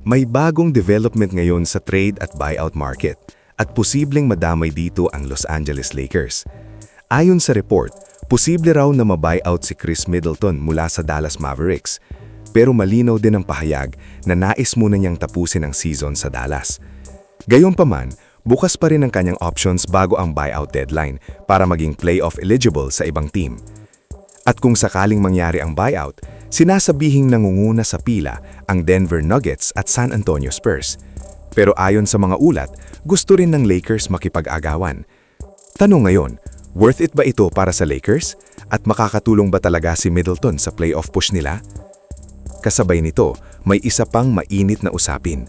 May bagong development ngayon sa trade at buyout market at posibleng madamay dito ang Los Angeles Lakers. Ayon sa report, posible raw na ma-buyout si Chris Middleton mula sa Dallas Mavericks. Pero malinaw din ang pahayag na nais muna niyang tapusin ang season sa Dallas. Gayunpaman, bukas pa rin ang kanyang options bago ang buyout deadline para maging playoff eligible sa ibang team. At kung sakaling mangyari ang buyout, sinasabihing nangunguna sa pila ang Denver Nuggets at San Antonio Spurs. Pero ayon sa mga ulat, gusto rin ng Lakers makipag-agawan. Tanong ngayon, worth it ba ito para sa Lakers? At makakatulong ba talaga si Middleton sa playoff push nila? Kasabay nito, may isa pang mainit na usapin.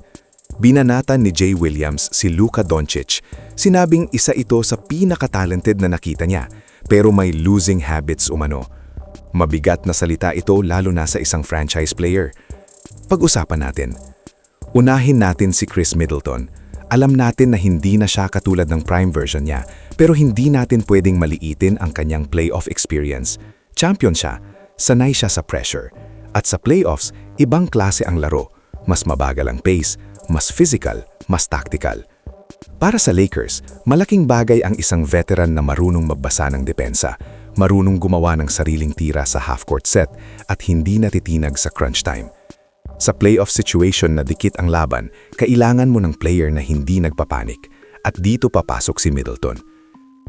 Binanatan ni Jay Williams si Luka Doncic. Sinabing isa ito sa pinaka-talented na nakita niya, pero may losing habits umano. Mabigat na salita ito lalo na sa isang franchise player. Pag-usapan natin. Unahin natin si Chris Middleton. Alam natin na hindi na siya katulad ng prime version niya, pero hindi natin pwedeng maliitin ang kanyang playoff experience. Champion siya, sanay siya sa pressure. At sa playoffs, ibang klase ang laro. Mas mabagal ang pace, mas physical, mas tactical. Para sa Lakers, malaking bagay ang isang veteran na marunong magbasa ng depensa, marunong gumawa ng sariling tira sa half-court set at hindi natitinag sa crunch time. Sa playoff situation na dikit ang laban, kailangan mo ng player na hindi nagpapanik at dito papasok si Middleton.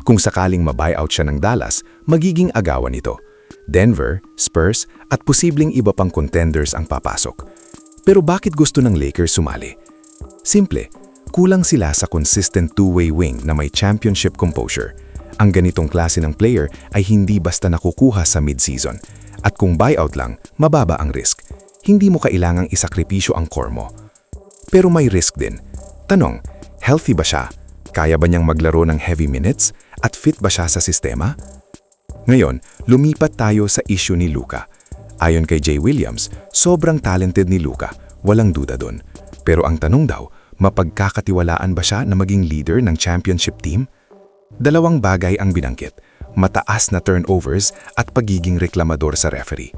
Kung sakaling ma-buyout siya ng Dallas, magiging agawan ito. Denver, Spurs at posibleng iba pang contenders ang papasok. Pero bakit gusto ng Lakers sumali? Simple, kulang sila sa consistent two-way wing na may championship composure. Ang ganitong klase ng player ay hindi basta nakukuha sa mid-season. At kung buyout lang, mababa ang risk. Hindi mo kailangang isakripisyo ang core mo. Pero may risk din. Tanong, healthy ba siya? Kaya ba niyang maglaro ng heavy minutes? At fit ba siya sa sistema? Ngayon, lumipat tayo sa issue ni Luka. Ayon kay Jay Williams, sobrang talented ni Luka, walang duda doon. Pero ang tanong daw, mapagkakatiwalaan ba siya na maging leader ng championship team? Dalawang bagay ang binanggit, mataas na turnovers at pagiging reklamador sa referee.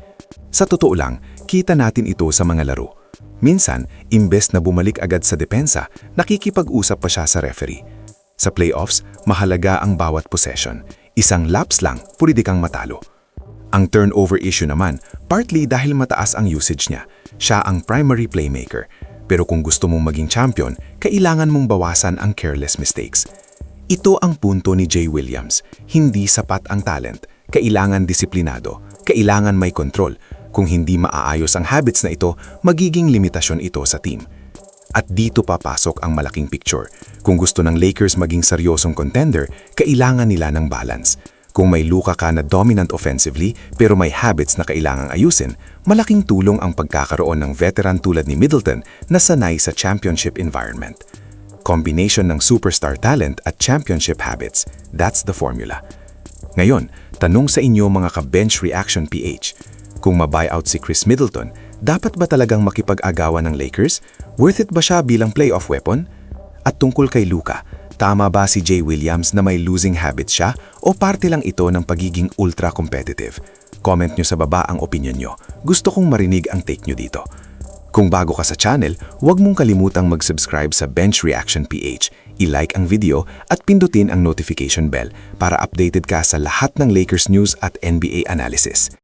Sa totoo lang, kita natin ito sa mga laro. Minsan, imbes na bumalik agad sa depensa, nakikipag-usap pa siya sa referee. Sa playoffs, mahalaga ang bawat possession. Isang laps lang, pwede kang matalo. Ang turnover issue naman, partly dahil mataas ang usage niya. Siya ang primary playmaker. Pero kung gusto mong maging champion, kailangan mong bawasan ang careless mistakes. Ito ang punto ni Jay Williams. Hindi sapat ang talent. Kailangan disiplinado. Kailangan may control. Kung hindi maaayos ang habits na ito, magiging limitasyon ito sa team. At dito papasok ang malaking picture. Kung gusto ng Lakers maging seryosong contender, kailangan nila ng balance. Kung may Luka ka na dominant offensively pero may habits na kailangang ayusin, malaking tulong ang pagkakaroon ng veteran tulad ni Middleton na sanay sa championship environment. Combination ng superstar talent at championship habits, that's the formula. Ngayon, tanong sa inyo mga ka-bench reaction PH. Kung ma-buyout si Chris Middleton, dapat ba talagang makipag-agawan ng Lakers? Worth it ba siya bilang playoff weapon? At tungkol kay Luka, tama ba si Jay Williams na may losing habits siya o parte lang ito ng pagiging ultra-competitive? Comment nyo sa baba ang opinion nyo. Gusto kong marinig ang take nyo dito. Kung bago ka sa channel, huwag mong kalimutang mag-subscribe sa Bench Reaction PH, i-like ang video at pindutin ang notification bell para updated ka sa lahat ng Lakers news at NBA analysis.